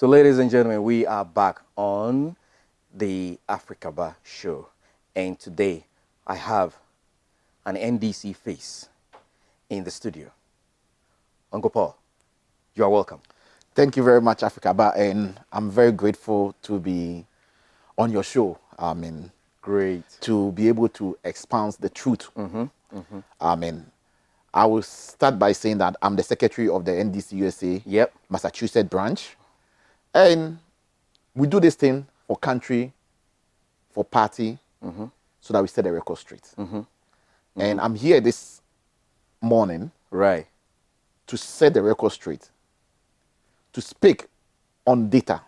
So, ladies and gentlemen, we are back on the Africaba show. And today, I have an NDC face in the studio. Uncle Paul, you are welcome. Thank you very much, Africaba, and I'm very grateful to be on your show. Great. To be able to expound the truth. I will start by saying that I'm the secretary of the NDC USA Massachusetts branch. And we do this thing for country, for party, so that we set the record straight. And I'm here this morning to set the record straight, to speak on data,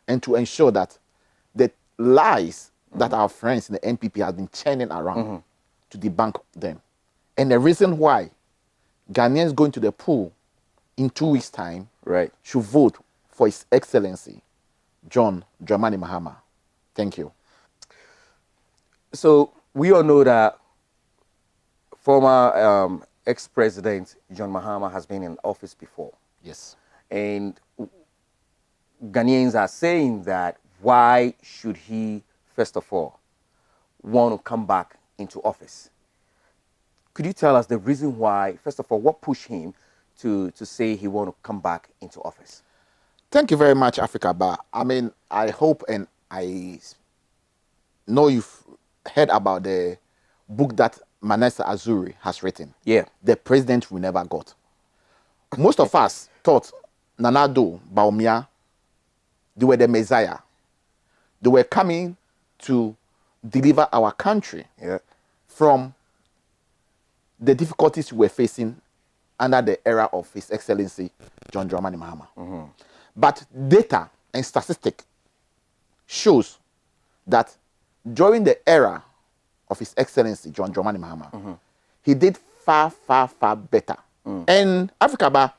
and to ensure that the lies that our friends in the NPP have been churning around to debunk them. And the reason why Ghanaians going to the poll in 2 weeks' time should vote for His Excellency John Dramani Mahama. Thank you. So we all know that former ex-president John Mahama has been in office before. Yes. And Ghanaians are saying that why should he, first of all, want to come back into office? Could you tell us the reason why, first of all, what pushed him to say he want to come back into office? Thank you very much, Africaba. I hope and I know you've heard about the book that Manessa Azuri has written. Yeah. The President We Never Got. Most of us thought Nana Addo, Bawumia, they were the Messiah. They were coming to deliver our country from the difficulties we were facing under the era of His Excellency John Dramani Mahama. But data and statistics shows that during the era of His Excellency John Dramani Mahama, he did far, far, far better. And Africaba,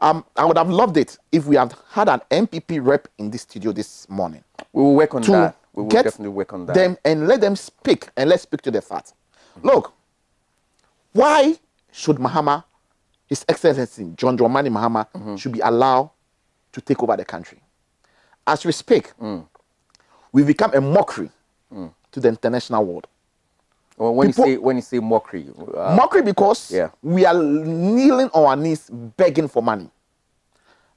I would have loved it if we had had an MPP rep in this studio this morning. We will work on that. We will definitely work on that. Them and let them speak, and let's speak to the facts. Look, why should Mahama, His Excellency John Dramani Mahama, should be allowed to take over the country? As we speak, we've become a mockery to the international world. Well, when you say mockery, mockery because we are kneeling on our knees begging for money.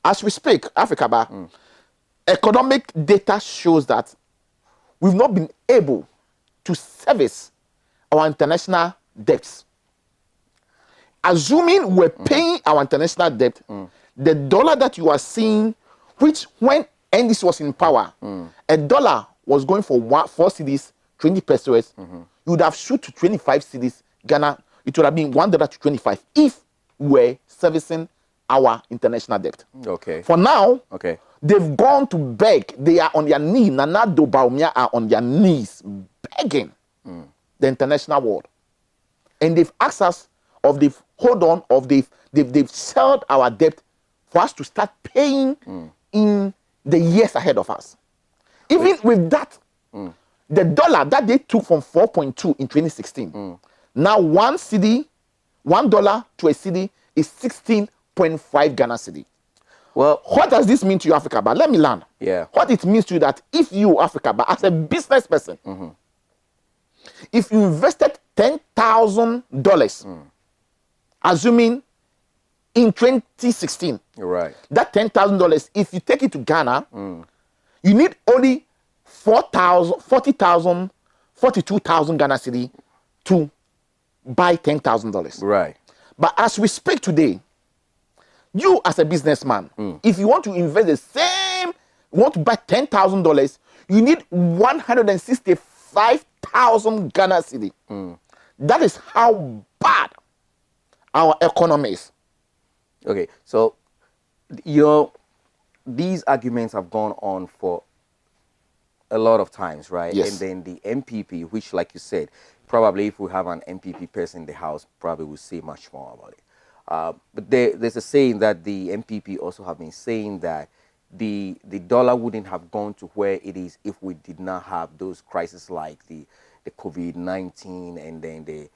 As we speak, Africaba, economic data shows that we've not been able to service our international debts. Assuming we're paying our international debt, the dollar that you are seeing, which when NDC was in power, a dollar was going for 4 cedis, 20 pesos, you would have shoot to 25 cedis. Ghana, it would have been $1 to 25 if we're servicing our international debt. Okay. For now, they've gone to beg. They are on their knees. Nana Addo, Bawumia are on their knees begging the international world. And they've asked us, they've sold our debt for us to start paying in the years ahead of us. Even with that, the dollar that they took from 4.2 in 2016, now $1 to a cedi is 16.5 Ghana cedi. Well, what does this mean to you, Africa? But let me learn. What it means to you that if you, Africa, but as a business person, if you invested $10,000, assuming in 2016, that $10,000, if you take it to Ghana, you need only 42,000 Ghana cedi to buy $10,000. But as we speak today, you as a businessman, if you want to invest the same, want to buy $10,000, you need 165,000 Ghana cedi. That is how bad our economy is. Okay, so these arguments have gone on for a lot of times, right? Yes. And then the MPP, which, like you said, probably if we have an MPP person in the house, probably will say much more about it. But there's a saying that the MPP also have been saying that the dollar wouldn't have gone to where it is if we did not have those crises like the COVID-19 and then the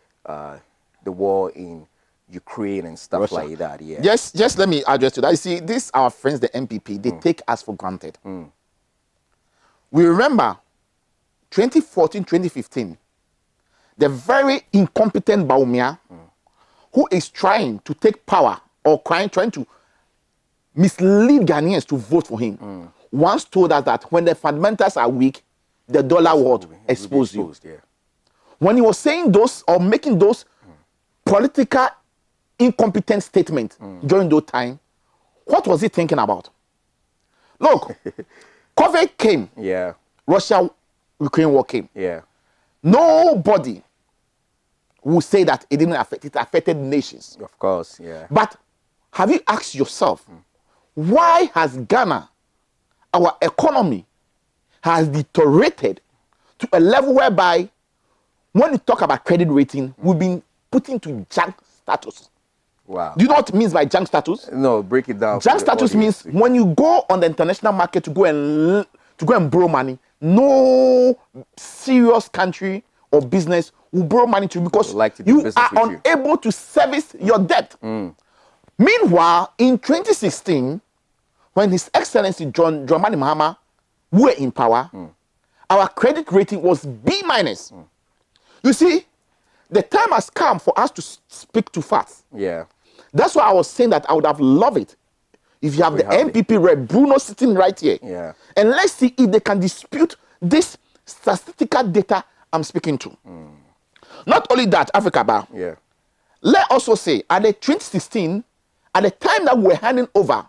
war in Ukraine and stuff Russia. like that. Yeah. Just let me address to that. You see, these our friends, the MPP, they take us for granted. We remember 2014, 2015, the very incompetent Baumia, who is trying to take power or trying to mislead Ghanaians to vote for him, once told us that when the fundamentals are weak, the dollar will expose you. Yeah. When he was saying those or making those political incompetent statements during those time, what was he thinking about? Look, COVID came. Yeah. Russia-Ukraine war came. Yeah. Nobody will say that it didn't affect. It affected nations. Of course, yeah. But have you asked yourself, why has Ghana, our economy, has deteriorated to a level whereby when you talk about credit rating, we've been put into junk status? Wow. Do you know what it means by junk status? No, break it down. Junk status means when you go on the international market to go and borrow money, no serious country or business will borrow money to you because you are unable to service your debt. Meanwhile, in 2016, when His Excellency John Dramani Mahama were in power, our credit rating was B-. You see, the time has come for us to speak to facts. Yeah. That's why I was saying that I would have loved it if you have the MPP Red Bruno sitting right here. Yeah. And let's see if they can dispute this statistical data I'm speaking to. Not only that, Africaba. Yeah. Let's also say at the 2016, at the time that we were handing over,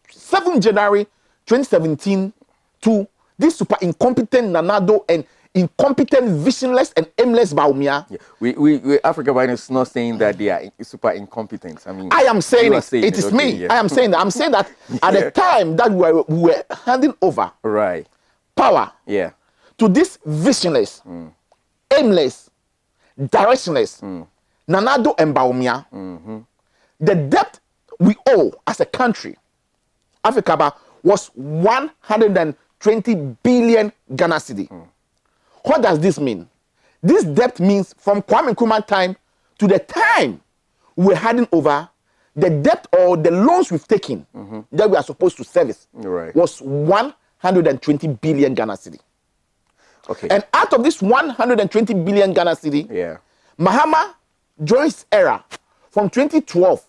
7 January 2017, to this super incompetent Nanado and incompetent, visionless, and aimless Baumia. Yeah. We Africa is not saying that they are super incompetent. I mean, I am saying it. Saying it is okay, me. Yeah. I am saying that. I'm saying that at the time that we were handing over power to this visionless, aimless, directionless Nanado and Baumia, the debt we owe as a country, Africaba, was 120 billion Ghana cedi. What does this mean? This debt means from Kwame Nkrumah time to the time we're handing over, the debt or the loans we've taken that we are supposed to service was 120 billion Ghana cedi. Okay. And out of this 120 billion Ghana cedi, Mahama, during his era, from 2012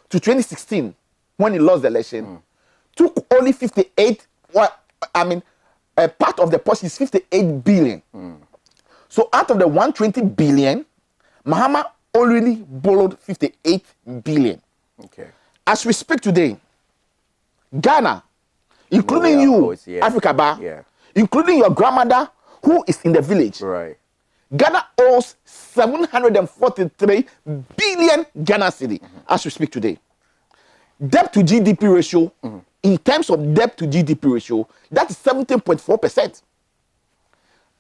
to 2016, when he lost the election, took only 58, a part of the portion is 58 billion. So out of the 120 billion, Mahama already borrowed 58 billion. Okay. As we speak today, Ghana, including you, Africaba, including your grandmother who is in the village, Ghana owes 743 billion Ghana cedi as we speak today. Debt to GDP ratio, in terms of debt to GDP ratio, that is 17.4%.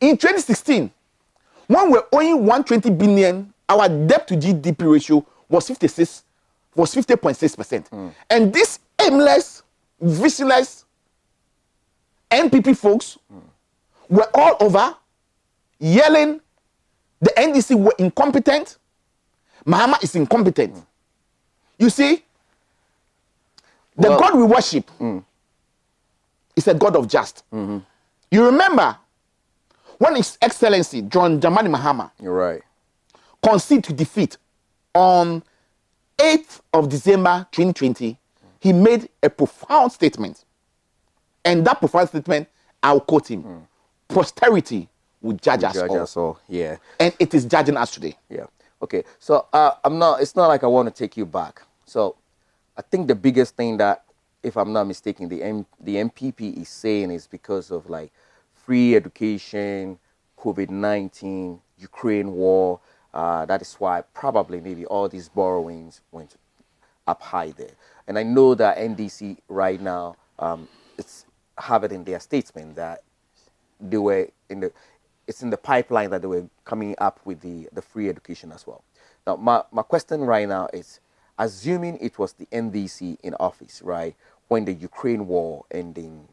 In 2016, when we're owing 120 billion, our debt to GDP ratio was 50.6%. And these aimless, visionless NPP folks were all over yelling, the NDC were incompetent, Mahama is incompetent. You see, the God we worship is a God of just. You remember when His Excellency John Dramani Mahama conceded to defeat on 8th of December 2020, he made a profound statement. And that profound statement, I'll quote him. Posterity will judge us all. Yeah. And it is judging us today. Yeah. Okay. So it's not like I want to take you back. So I think the biggest thing that, if I'm not mistaken, the MPP is saying is because of like free education, COVID-19, Ukraine war. That is why probably maybe all these borrowings went up high there. And I know that NDC right now, have it in their statement that they were it's in the pipeline that they were coming up with the free education as well. Now, my question right now is, assuming it was the NDC in office, right, when the Ukraine war and then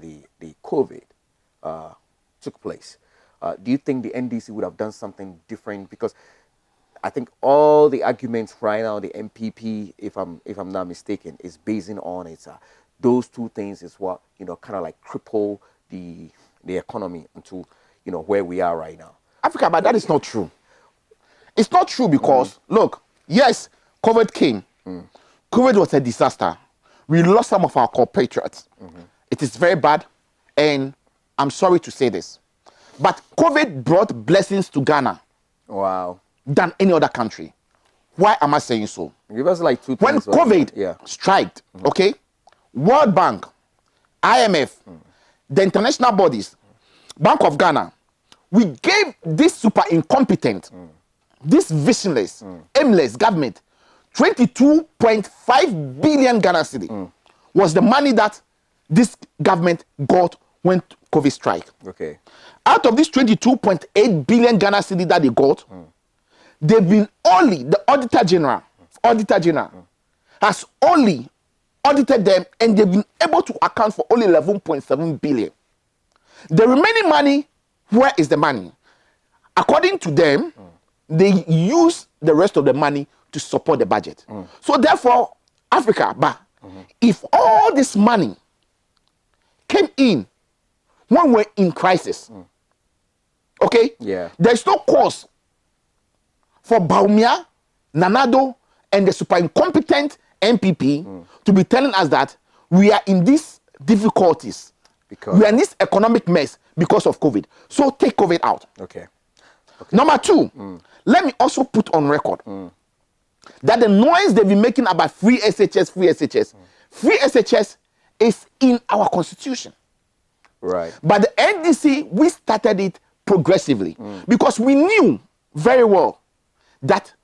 the COVID took place, do you think the NDC would have done something different? Because I think all the arguments right now, the MPP, if I'm not mistaken, is basing on it. Those two things is what kind of like cripple the economy into where we are right now. Africa, but that is not true. It's not true because look, yes, COVID came. COVID was a disaster. We lost some of our compatriots. It is very bad, and I'm sorry to say this, but COVID brought blessings to Ghana. Wow. Than any other country. Why am I saying so? Give us like two when things. COVID striked, okay, World Bank, IMF, the international bodies, Bank of Ghana, we gave this super incompetent, this visionless, aimless government 22.5 billion Ghana cedi was the money that this government got when COVID strike. Okay. Out of this 22.8 billion Ghana cedi that they got, they've been only, the Auditor General has only audited them, and they've been able to account for only 11.7 billion. The remaining money, where is the money? According to them, they use the rest of the money to support the budget. So therefore, Africa, if all this money came in when we're in crisis, okay, there's no cause for Bawumia, Nanado, and the super incompetent MPP to be telling us that we are in these difficulties. We are in this economic mess because of COVID. So take COVID out. Okay. Number two, let me also put on record that the noise they've been making about free SHS is in our constitution. Right. But the NDC, we started it progressively because we knew very well that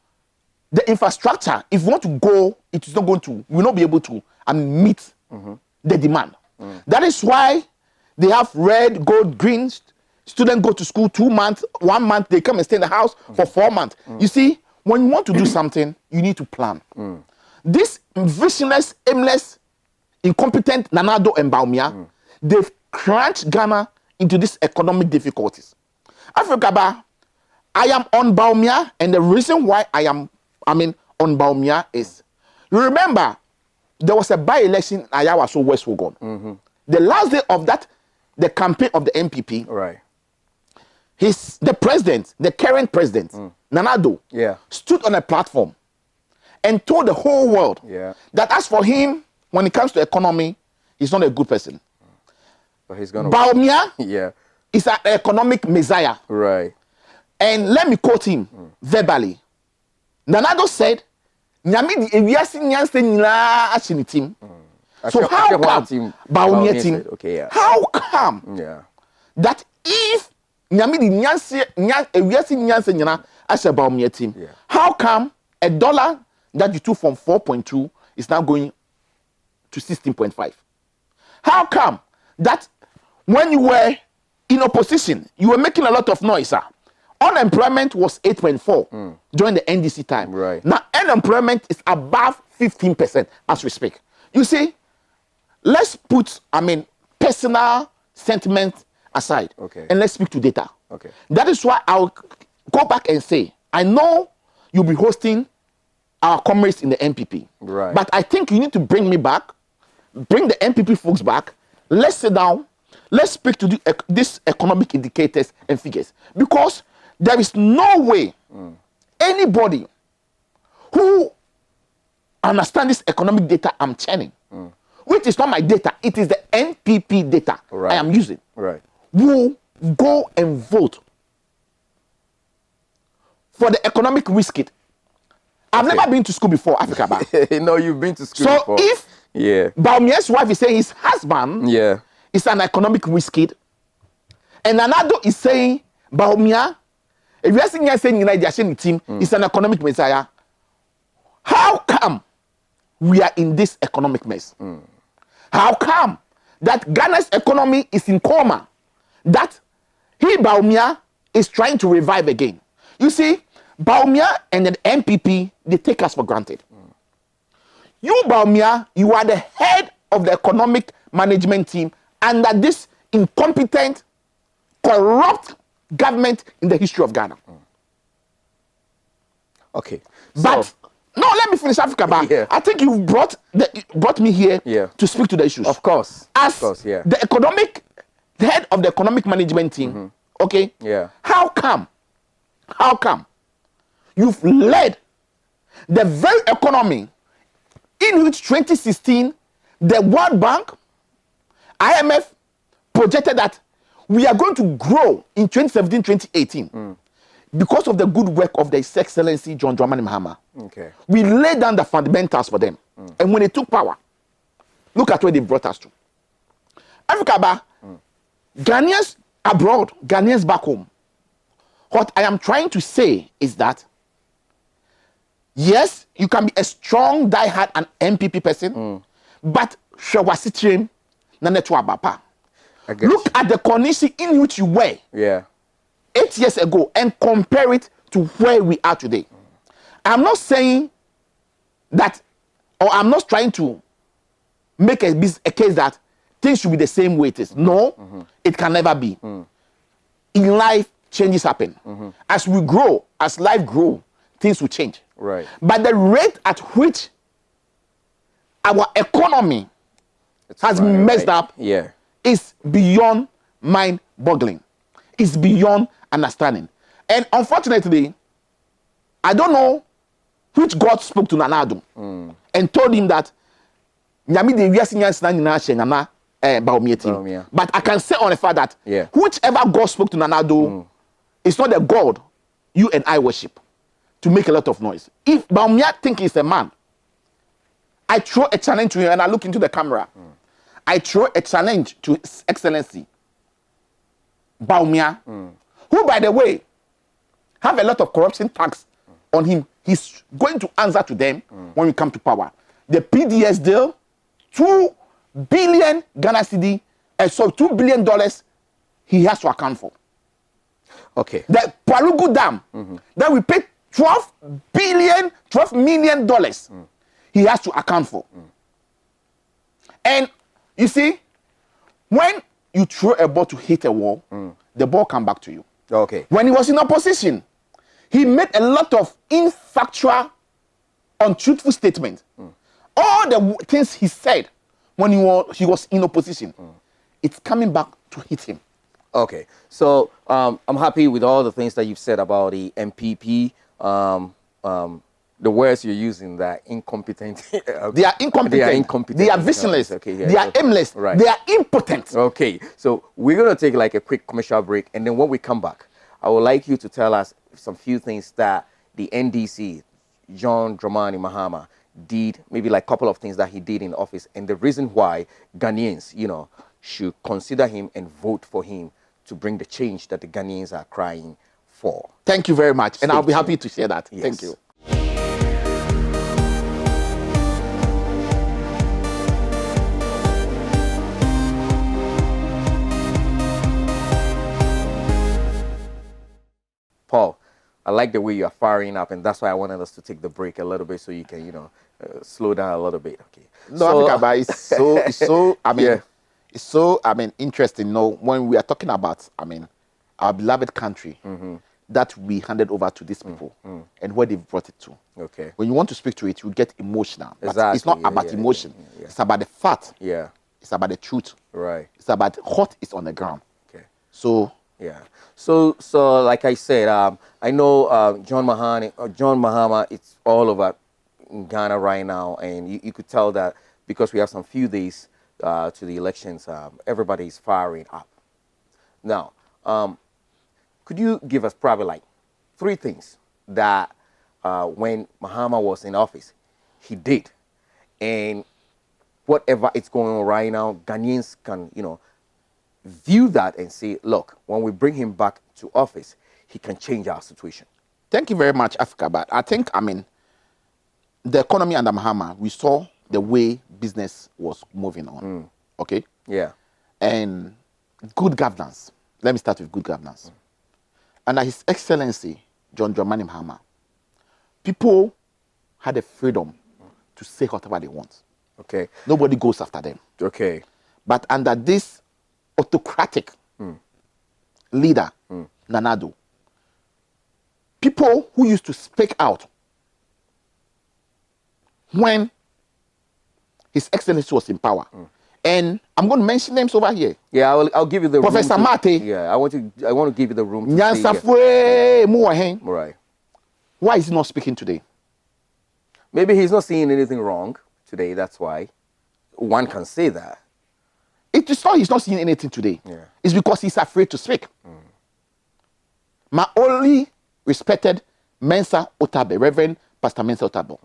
the infrastructure, if we want to go, it is not going to, we will not be able to meet the demand. That is why they have red, gold, green. Students go to school 2 months, 1 month, they come and stay in the house for 4 months. You see, when you want to do something, you need to plan. This visionless, aimless, incompetent Nanado and Bawumia, they've crunched Ghana into these economic difficulties. Africaba, I am on Bawumia, and the reason why I am on Bawumia is, remember, there was a by-election in Ayawaso West Wugon. The last day of that, the campaign of the MPP, right, the president, the current president, Nanado, stood on a platform and told the whole world that as for him, when it comes to economy, he's not a good person. But he's gonna Bawumia is an economic messiah. Right. And let me quote him verbally. Nanado said, "Nyami di ewiase nyanse nyina achini team." So how come Bawumia team? Okay, how come that if Nyami di ewiase nyanse nyina as a Bawumia team, how come $1 that you took from 4.2 is now going to 16.5? How come that when you were in opposition, you were making a lot of noise, sir? Unemployment was 8.4 during the NDC time. Right. Now, unemployment is above 15% as we speak. You see, let's put, personal sentiment aside. Okay. And let's speak to data. Okay. That is why I'll go back and say, I know you'll be hosting our comrades in the MPP. Right. But I think you need to bring me back, bring the MPP folks back. Let's sit down. Let's speak to these economic indicators and figures. Because there is no way anybody who understands this economic data I'm churning, which is not my data, it is the NPP data I am using, will go and vote for the economic risk kit. I've never been to school before, Africaba. No, you've been to school before. So if Bawumia's wife is saying his husband is an economic risk kid, and Nanado is saying Bawumia, if you are saying United team is an economic messiah, how come we are in this economic mess? How come that Ghana's economy is in coma? That Bawumia is trying to revive again. You see, Bawumia and the MPP, they take us for granted. You, Bawumia, you are the head of the economic management team under this incompetent, corrupt government in the history of Ghana. Okay. But no, let me finish Africaba. Yeah. I think you brought me here to speak to the issues. Of course. As of course, yeah. the head of the economic management team, okay? Yeah. How come you've led the very economy in which 2016 the World Bank, IMF projected that we are going to grow in 2017, 2018 because of the good work of the His Excellency John Dramani Mahama. Okay. We laid down the fundamentals for them. And when they took power, look at where they brought us to. Africaba, Ghanaians abroad, Ghanaians back home. What I am trying to say is that, yes, you can be a strong, die-hard, and MPP person, but Shawasitrim, Nanetwa Bapa. Look at the condition in which you were 8 years ago and compare it to where we are today. I'm not saying that, or I'm not trying to make a case that things should be the same way it is. No, it can never be. In life, changes happen. As we grow, as life grows, things will change. Right. But the rate at which our economy has been messed up is beyond mind-boggling. It's beyond understanding. And unfortunately, I don't know which God spoke to Nanado and told him that but I can say on the fact that whichever God spoke to Nanado is not the God you and I worship to make a lot of noise. If Baumia think he's a man, I throw a challenge to him and I look into the camera. I throw a challenge to His Excellency Baumia, who, by the way, have a lot of corruption tax on him. He's going to answer to them when we come to power. The PDS deal, 2 billion Ghana cedi, so $2 billion he has to account for. Okay. The Palugu Dam, that we paid $12 million he has to account for. And you see, when you throw a ball to hit a wall, the ball comes back to you. Okay. When he was in opposition, he made a lot of infactual, untruthful statements. All the things he said when he was in opposition, it's coming back to hit him. Okay. So I'm happy with all the things that you've said about the MPP. The words you're using, that incompetent. They are incompetent. They are incompetent. They are visionless. Okay, they are aimless. Right. They are impotent. Okay. So we're going to take like a quick commercial break. And then when we come back, I would like you to tell us some few things that the NDC, John Dramani Mahama, did, maybe like a couple of things that he did in office, and the reason why Ghanaians, should consider him and vote for him to bring the change that the Ghanaians are crying for. Thank you very much. And I'll be happy to share that. Yes. Thank you. Paul, I like the way you are firing up, and that's why I wanted us to take the break a little bit so you can, slow down a little bit. Okay. No, Africa, it's so interesting. When we are talking about, our beloved country that we handed over to these people and where they've brought it to. Okay. When you want to speak to it, you get emotional. But exactly. It's not about emotion. Yeah. It's about the fact. Yeah. It's about the truth. Right. It's about what is on the ground. Okay. So. Yeah. So like I said, I know John Mahama, it's all over in Ghana right now, and you could tell that because we have some few days to the elections, everybody is firing up. Now, could you give us probably like 3 things that when Mahama was in office, he did, and whatever is going on right now, Ghanaians can, view that and say, look, when we bring him back to office, he can change our situation. Thank you very much, Africa. But I think, the economy under Mahama, we saw the way business was moving on. Okay? Yeah. And good governance. Let me start with good governance. Under His Excellency, John Dramani Mahama, people had the freedom to say whatever they want. Okay. Nobody goes after them. Okay. But under this autocratic leader, Nanado, people who used to speak out when His Excellency was in power. And I'm going to mention names over here. Yeah, I'll give you the Professor room. Mate. Yeah, I want to give you the room to speak. Right. Why is he not speaking today? Maybe he's not seeing anything wrong today. That's why one can say that. It is not he's not seeing anything today. Yeah. It's because he's afraid to speak. My only respected Mensa Otabe, Reverend Pastor Mensa Otabe.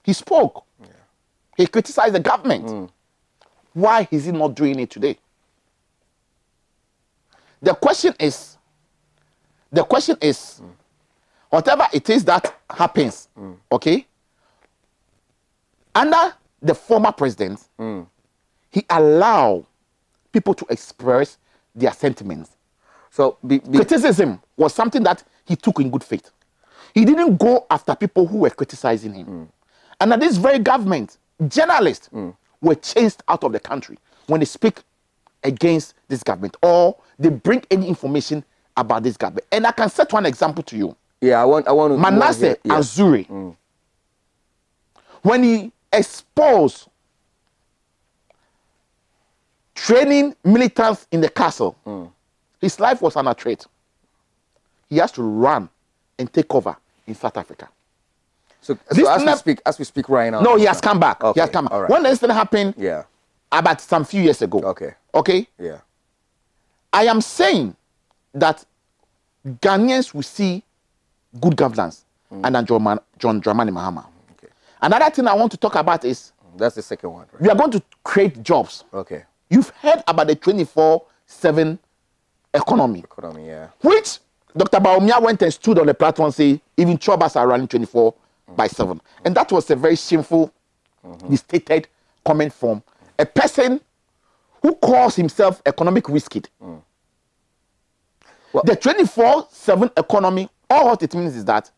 He spoke. Yeah. He criticized the government. Why is he not doing it today? The question is, whatever it is that happens, okay, under the former president, he allowed people to express their sentiments. So criticism was something that he took in good faith. He didn't go after people who were criticizing him. And this very government, journalists were chased out of the country when they speak against this government or they bring any information about this government. And I can set one example to you. Yeah, I want to. Manasseh Azuri, when he exposed training militants in the castle, his life was under threat. He has to run and take cover in South Africa. So as we speak right now. No, he has come back. Okay. He has come back. Right. When the incident happened, about some few years ago. Okay. Yeah. I am saying that Ghanaians will see good governance under John Dramani Mahama. Okay. Another thing I want to talk about is that's the second one. Right? We are going to create jobs. Okay. You've heard about the 24/7 economy. Yeah. Which Dr. Baumia went and stood on the platform and said even chobas are running 24/7. And that was a very shameful, misstated comment from a person who calls himself economic risk kid. Well, the 24/7 economy, all what it means is that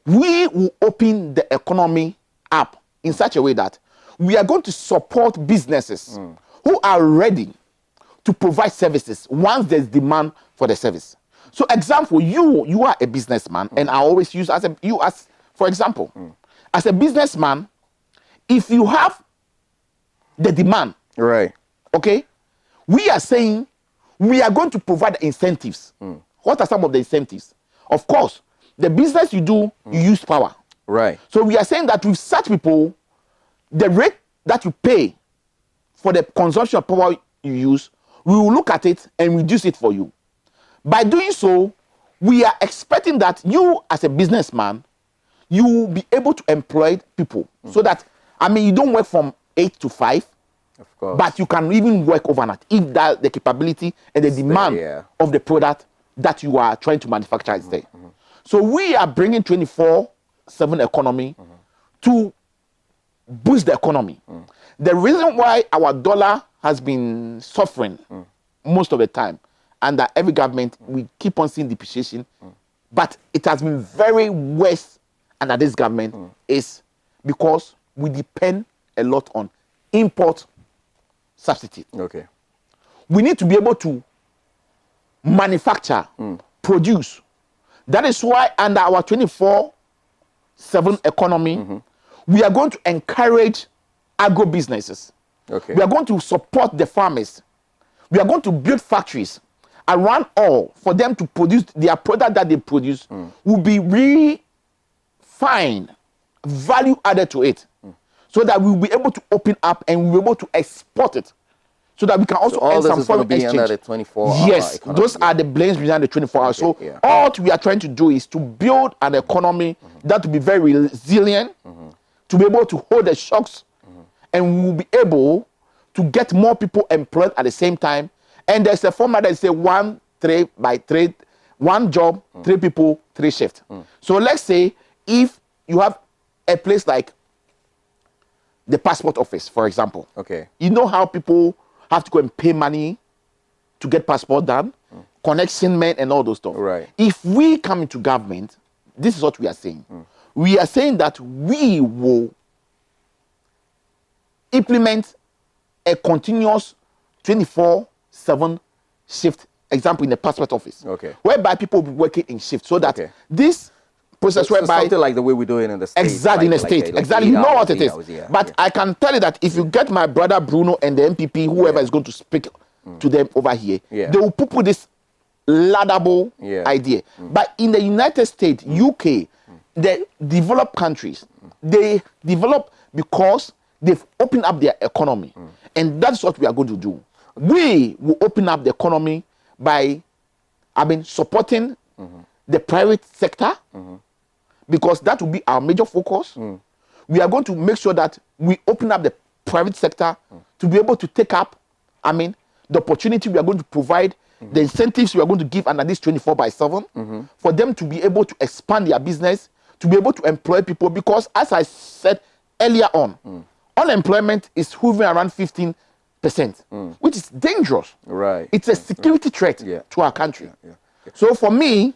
we will open the economy up in such a way that we are going to support businesses who are ready to provide services once there's demand for the service. So, example, you are a businessman, and I always use for example, as a businessman, if you have the demand, right? Okay, we are saying we are going to provide incentives. What are some of the incentives? Of course, the business you do, you use power. Right. So we are saying that with such people, the rate that you pay for the consumption of power you use, we will look at it and reduce it for you. By doing so, we are expecting that you as a businessman, you will be able to employ people so that, you don't work from 8 to 5, of course, but you can even work overnight if that the capability and the demand of the product that you are trying to manufacture is there. So we are bringing 24/7 economy to boost the economy. The reason why our dollar has been suffering most of the time, and that every government, we keep on seeing depreciation, but it has been very worse under this government, is because we depend a lot on import substitute. Okay. We need to be able to manufacture, produce. That is why under our 24/7 economy, we are going to encourage agro businesses. Okay. We are going to support the farmers. We are going to build factories around all for them to produce their product that they produce will be refined, value added to it, so that we'll be able to open up and we'll be able to export it, so that we can also earn some foreign exchange. Under the 24-hour yes, economy. Those are the blames behind the 24 hours. Okay, so all we are trying to do is to build an economy that will be very resilient, to be able to hold the shocks, and we will be able to get more people employed at the same time. And there's a formula that says 1 3 by 3, 1 job, 3 people, 3 shifts. So let's say if you have a place like the passport office, for example. Okay. You know how people have to go and pay money to get passport done, connection men and all those stuff. Right. If we come into government, this is what we are saying. We are saying that we will implement a continuous 24/7 shift, example in the passport office, okay, whereby people will be working in shift, so that this process whereby something like the way we do it in the States. Exactly, like, in the state. like Exactly, you know hours, what it is. Hours, yeah, but yeah. I can tell you that if you get my brother Bruno and the MPP, whoever is going to speak to them over here, they will put this laudable idea. But in the United States, UK, the developed countries, they develop because they've opened up their economy. And that's what we are going to do. We will open up the economy by, supporting the private sector, because that will be our major focus. We are going to make sure that we open up the private sector to be able to take up, the opportunity we are going to provide, the incentives we are going to give under this 24/7, for them to be able to expand their business, to be able to employ people. Because as I said earlier on, unemployment is hovering around 15%, which is dangerous. Right. It's a security threat to our country. So for me,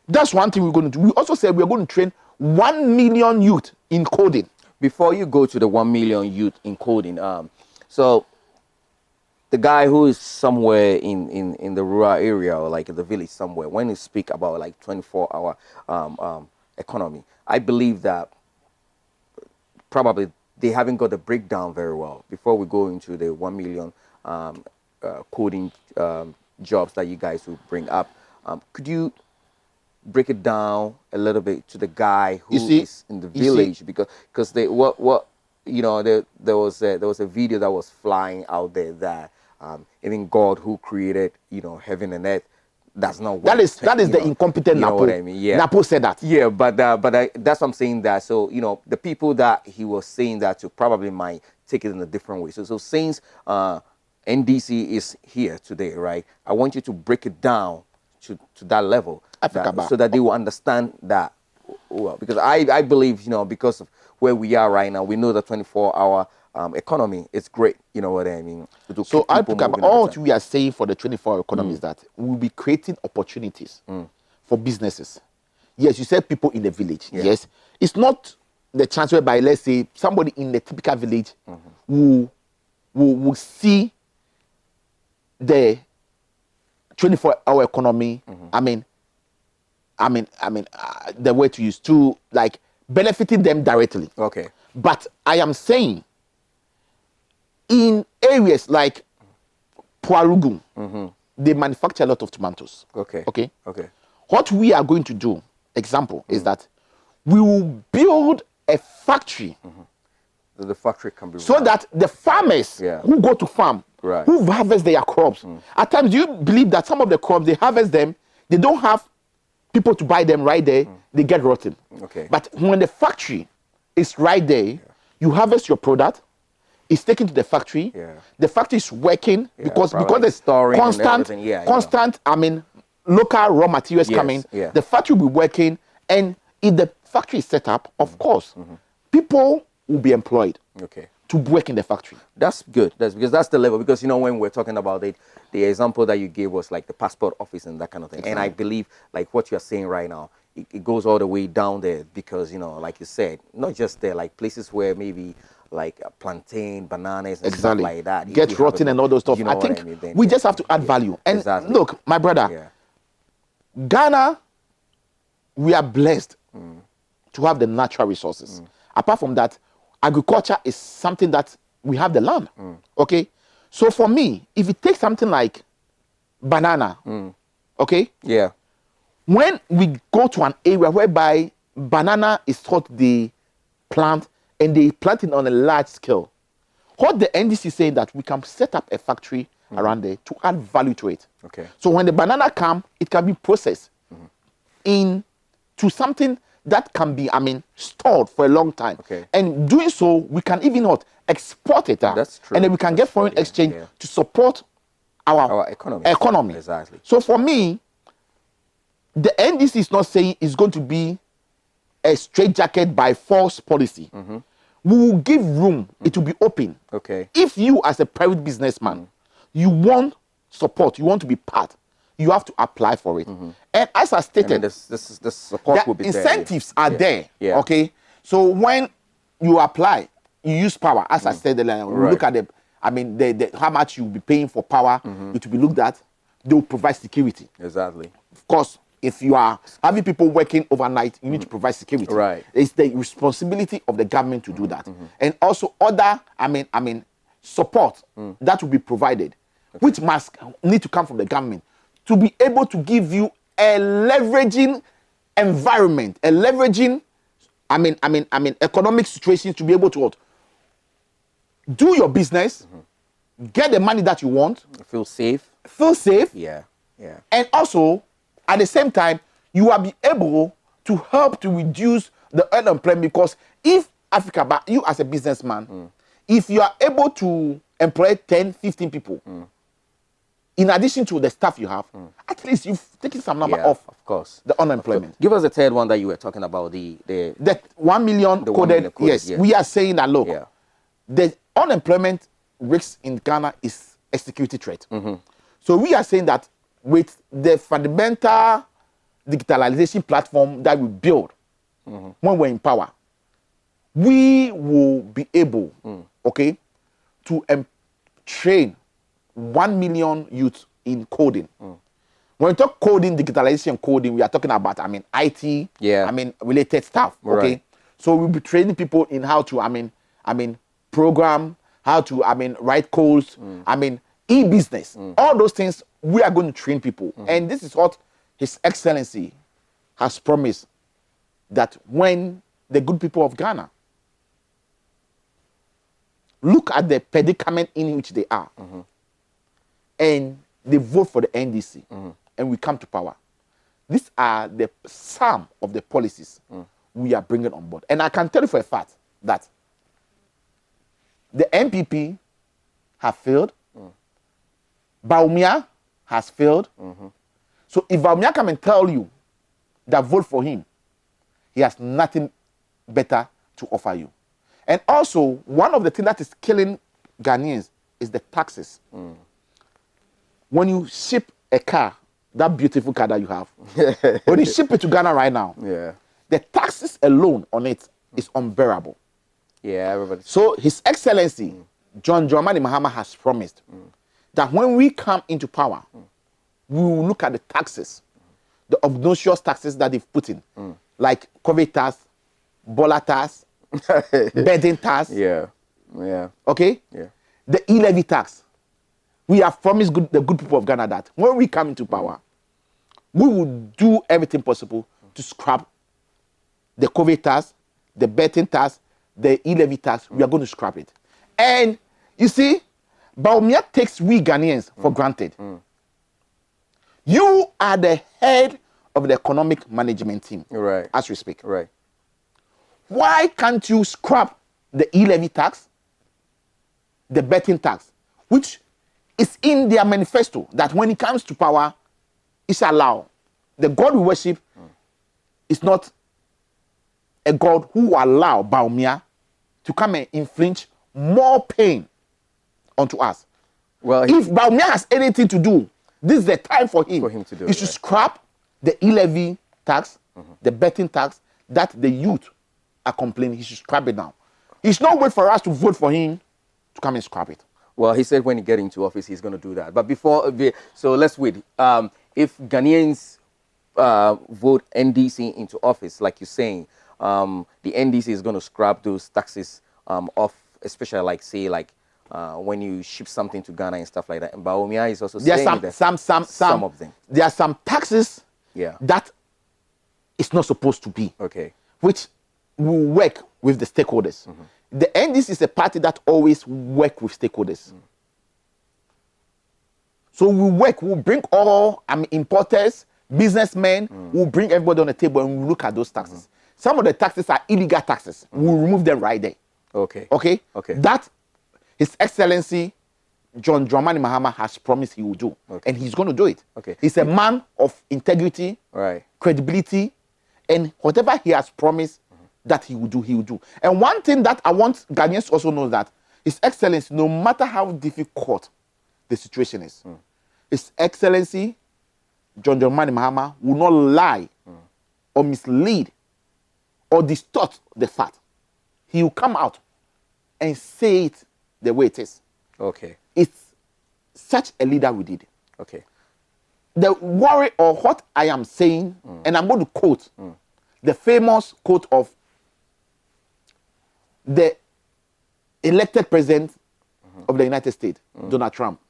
that's one thing we're going to do. We also said we're going to train 1 million youth in coding. Before you go to the 1 million youth in coding, so the guy who is somewhere in the rural area or like in the village somewhere, when you speak about like 24-hour economy, I believe that probably they haven't got the breakdown very well. Before we go into the 1 million coding jobs that you guys will bring up, could you break it down a little bit to the guy who is in the village? Because they there was a video that was flying out there that even God who created heaven and earth does not work. That is the incompetent Napo. What I mean? Yeah. Napo said that. Yeah, but that's what I'm saying. That so the people that he was saying that to probably might take it in a different way. So since NDC is here today, right? I want you to break it down to that level, so that they will understand that well. Because I believe because of where we are right now, we know the 24-hour economy is great. You know what I mean? So Africaba, all we are saying for the 24-hour economy is that we will be creating opportunities for businesses. Yes, you said people in the village. Yeah. Yes, it's not the chance whereby, let's say, somebody in the typical village will see the 24-hour economy. The way to use to like benefiting them directly. Okay. But I am saying, in areas like Puarugu, they manufacture a lot of tomatoes. Okay. Okay. Okay. What we are going to do, example, is that we will build a factory. The factory can be so that the farmers who go to farm, who harvest their crops, at times, do you believe that some of the crops, they harvest them, they don't have people to buy them right there, they get rotten. Okay. But when the factory is right there, you harvest your product, it's taken to the factory, the factory is working because there's constant, local raw materials coming, the factory will be working, and if the factory is set up, of course, people will be employed to work in the factory. That's good. That's because that's the level. Because when we're talking about it, the example that you gave was like the passport office and that kind of thing. Exactly. And I believe like what you're saying right now, it goes all the way down there because like you said, not just there, like places where maybe like plantain, bananas, and stuff like that. Get rotten and all those stuff. I think we just have to add value. And look, my brother, Ghana, we are blessed to have the natural resources. Apart from that, agriculture is something that we have the land. Okay? So for me, if you take something like banana, okay? Yeah. When we go to an area whereby banana is thought they plant and they plant it on a large scale, what the NDC is saying that we can set up a factory around there to add value to it. Okay. So when the banana comes, it can be processed into something that can be, stored for a long time. Okay. And doing so, we can even export it out. That's true. And then we can get foreign exchange to support our economy. Exactly. So for me, the NDC is not saying it's going to be a straitjacket by force policy. We will give room. It will be open. Okay. If you, as a private businessman, you want support, you want to be part, you have to apply for it. And as I stated, this support will be incentives are there. Yeah. Okay. So when you apply, you use power. As I said, look at how much you'll be paying for power. It will be looked at. They will provide security. Exactly. Of course, if you are having people working overnight, you need to provide security. Right. It's the responsibility of the government to do that. And also other, support that will be provided, which must need to come from the government to be able to give you a leveraging environment, a leveraging, economic situations to be able to what? Do your business, get the money that you want. Feel safe. Feel safe. Yeah, yeah. And also, at the same time, you will be able to help to reduce the unemployment, because if Africaba, you as a businessman, if you are able to employ 10, 15 people, in addition to the staff you have, at least you've taken some number off, of course, the unemployment. Give us the third one that you were talking about, the 1 million the coded. 1 million coded, Yes, we are saying that, look, yeah. the unemployment risk in Ghana is a security threat. So we are saying that with the fundamental digitalization platform that we build when we're in power, we will be able, okay, to train 1 million youth in coding. When we talk coding, digitalization coding, we are talking about, IT, related stuff, okay? Right. So we'll be training people in how to, program, how to, write codes, e-business. All those things, we are going to train people. And this is what His Excellency has promised, that when the good people of Ghana look at the predicament in which they are, and they vote for the NDC, and we come to power, these are some of the policies we are bringing on board. And I can tell you for a fact that the MPP have failed, Baumia has failed. So if Baumia come and tell you that vote for him, he has nothing better to offer you. And also, one of the things that is killing Ghanaians is the taxes. When you ship a car, that beautiful car that you have, when you ship it to Ghana right now, the taxes alone on it is unbearable. Yeah, everybody. So His Excellency, John Dramani Mahama, has promised that when we come into power, we will look at the taxes, the obnoxious taxes that they've put in, like COVID tax, Bola tax, bedding tax. Yeah. Okay? Yeah. The e-levy tax. We have promised the good people of Ghana that when we come into power, we will do everything possible to scrap the COVID tax, the betting tax, the e-levy tax. We are going to scrap it. And you see, Baumia takes we Ghanaians for granted. You are the head of the economic management team, Right. as we speak. Right. Why can't you scrap the e-levy tax, the betting tax, which is in their manifesto, that when it comes to power, it's allowed. The God we worship is not a God who will allow Baumia to come and inflict more pain onto us. Well, if Baumia has anything to do, this is the time for him to do he it. should scrap the e-levy tax, the betting tax that the youth are complaining. He should scrap it now. He should not wait for us to vote for him to come and scrap it. Well, he said when he gets into office, he's going to do that. But so let's wait. If Ghanaians vote NDC into office, like you're saying, the NDC is going to scrap those taxes off, especially when you ship something to Ghana and stuff like that. And Baumia is also saying that some of them. There are some taxes that it's not supposed to be. Okay. Which will work with the stakeholders. The NDC is a party that always work with stakeholders. So we'll bring all importers, businessmen, we'll bring everybody on the table and we'll look at those taxes. Some of the taxes are illegal taxes. We'll remove them right there. Okay. Okay? Okay. That His Excellency John Dramani Mahama has promised he will do. Okay. And he's going to do it. Okay. He's a man of integrity, credibility, and whatever he has promised that he will do, he will do. And one thing that I want Ghanaians to also know, that His Excellency, no matter how difficult the situation is, His Excellency John Dramani Mahama will not lie or mislead or distort the fact. He will come out and say it the way it is. Okay. It's such a leader we did. Okay. the worry or what I am saying, and I'm going to quote the famous quote of the elected president of the United States, Donald Trump.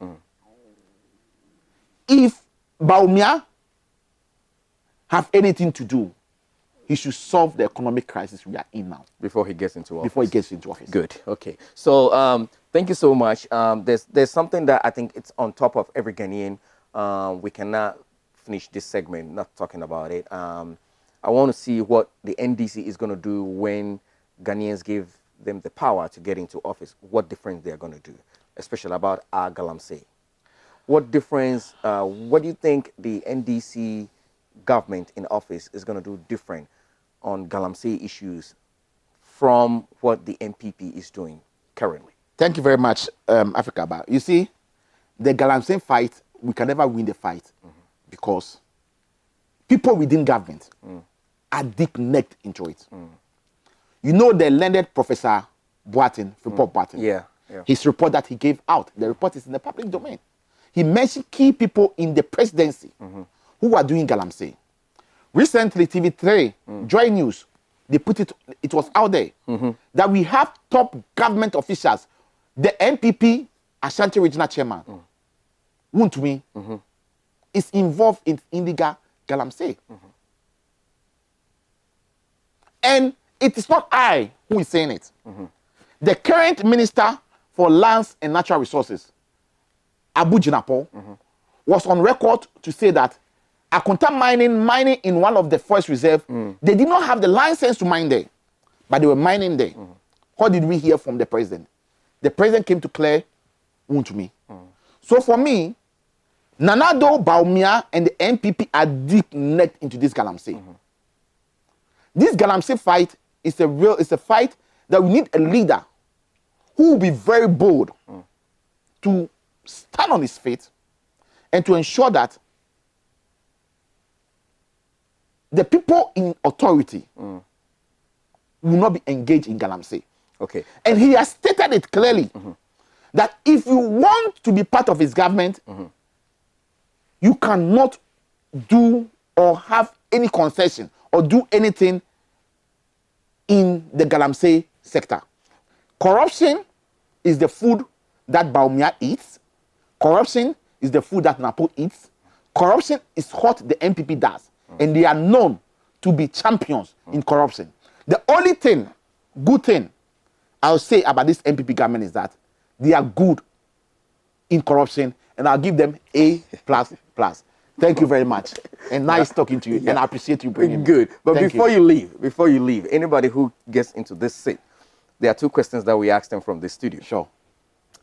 If Baumia have anything to do, he should solve the economic crisis we are in now. Before he gets into office. Before he gets into office. Good. Okay. So thank you so much. There's something that I think it's on top of every Ghanaian. We cannot finish this segment not talking about it. I want to see what the NDC is going to do when Ghanaians give them the power to get into office. What difference they are going to do, especially about our Galamsey. What difference? What do you think the NDC government in office is going to do different on Galamsey issues from what the MPP is doing currently? Thank you very much, Africaba. You see, the Galamsey fight, we can never win the fight because people within government are deep-necked into it. You know the learned Professor Boateng, Report Boateng? Yeah. His report that he gave out, the report is in the public domain. He mentioned key people in the presidency who are doing Galamsey. Recently, TV3, Joy News, they put it was out there that we have top government officials. The MPP Ashanti Regional Chairman, Wuntumi, is involved in illegal Galamsey. And it is not I who is saying it. The current Minister for Lands and Natural Resources, Abu Jinapo, was on record to say that Akunta mining in one of the forest reserve, they did not have the license to mine there, but they were mining there. What did we hear from the president? The president came to clear Wuntumi. So for me, Nanado, Baumia, and the MPP are deep-necked into this Galamsey. This Galamsey fight is a fight that we need a leader who will be very bold to stand on his feet and to ensure that the people in authority will not be engaged in Galamsey. Okay. And he has stated it clearly that if you want to be part of his government, you cannot do or have any concession or do anything in the Galamsey sector. Corruption is the food that Baumia eats. Corruption is the food that Napo eats. Corruption is what the MPP does. And they are known to be champions in corruption. The only thing, good thing, I'll say about this MPP government is that they are good in corruption, and I'll give them A++. Thank you very much. And nice talking to you. And I appreciate you bringing me. Good. But before you leave, anybody who gets into this seat, there are two questions that we asked them from the studio. Sure.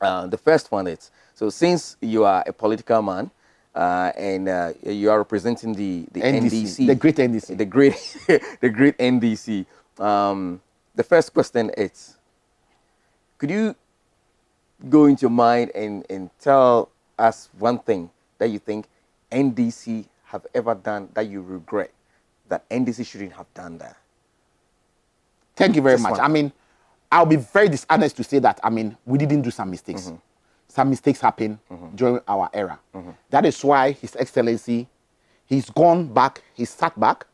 The first one is, so since you are a political man, and you are representing the NDC, the great NDC, the great NDC. The first question is, could you go into your mind and tell us one thing that you think NDC have ever done that you regret that NDC shouldn't have done that? Thank you very much. I mean, I'll be very dishonest to say that, I mean, we didn't do some mistakes. Some mistakes happened during our era. That is why His Excellency, he's gone back, he's sat back,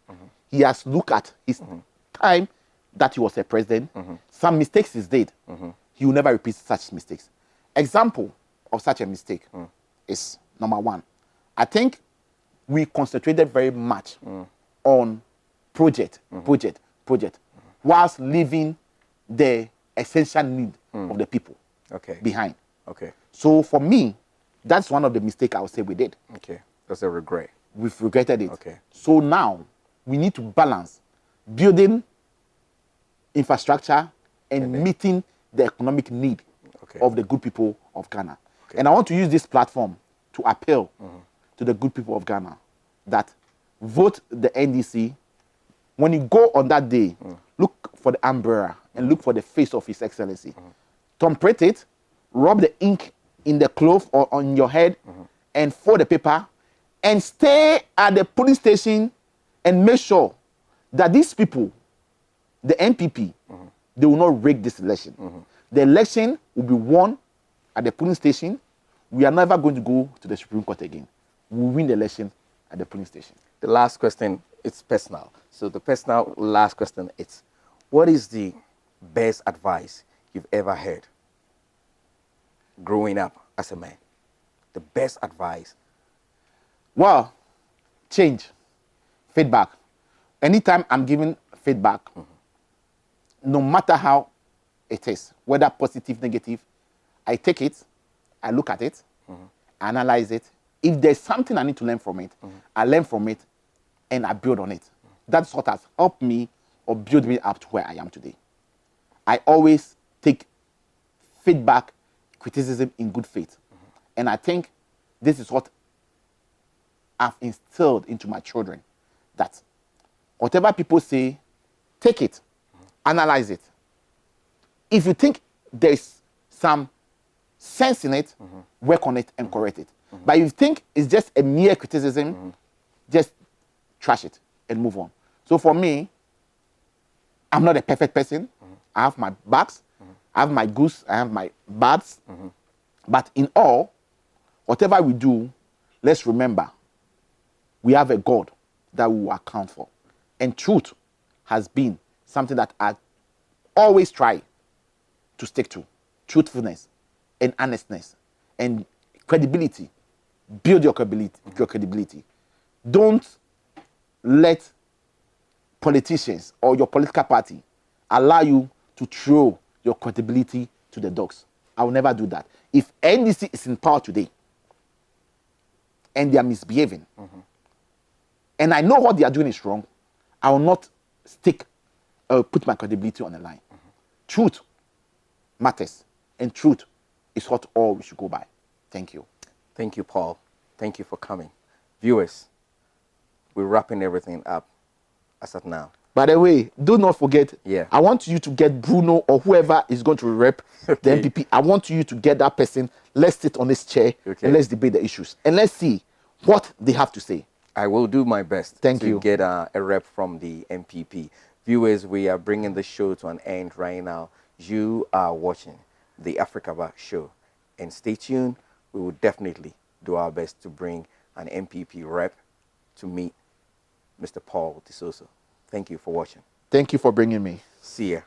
he has looked at his time that he was a president. Some mistakes he did. He will never repeat such mistakes. Example of such a mistake is, number one, I think we concentrated very much on project, whilst leaving the essential need of the people behind. Okay. So for me, that's one of the mistakes I would say we did. Okay. That's a regret. We've regretted it. Okay. So now we need to balance building infrastructure and meeting the economic need of the good people of Ghana. Okay. And I want to use this platform to appeal to the good people of Ghana that vote the NDC. When you go on that day, look for the umbrella and look for the face of His Excellency. Thumbprint it, rub the ink in the cloth or on your head and fold the paper and stay at the polling station and make sure that these people, the NPP, they will not rig this election. The election will be won at the polling station. We are never going to go to the Supreme Court again. We will win the election at the polling station. The last question, it's personal. So the personal last question is, what is the best advice you've ever heard growing up as a man? The best advice. Well, change, feedback. Anytime I'm giving feedback, no matter how it is, whether positive, negative, I take it, I look at it, analyze it. If there's something I need to learn from it, I learn from it and I build on it. That's what has helped me or build me up to where I am today. I always take feedback, criticism in good faith. And I think this is what I've instilled into my children, that whatever people say, take it, analyze it. If you think there's some sense in it, work on it and correct it. But if you think it's just a mere criticism, just trash it and move on. So for me, I'm not a perfect person. I have my backs, I have my goods, I have my bads. But in all, whatever we do, let's remember, we have a God that we will account for. And truth has been something that I always try to stick to. Truthfulness and honestness and credibility. Build your credibility. Don't let politicians or your political party allow you to throw your credibility to the dogs. I will never do that. If NDC is in power today and they are misbehaving, and I know what they are doing is wrong, I will not put my credibility on the line. Truth matters, and truth is what all we should go by. Thank you. Thank you, Paul. Thank you for coming. Viewers, we're wrapping everything up as of now. By the way, do not forget, Yeah. I want you to get Bruno or whoever is going to rep the MPP. I want you to get that person. Let's sit on this chair and let's debate the issues. And let's see what they have to say. I will do my best to get a rep from the MPP. Viewers, we are bringing the show to an end right now. You are watching the Africaba show. And stay tuned. We will definitely do our best to bring an MPP rep to meet Mr. Paul Desoso. Thank you for watching. Thank you for bringing me. See ya.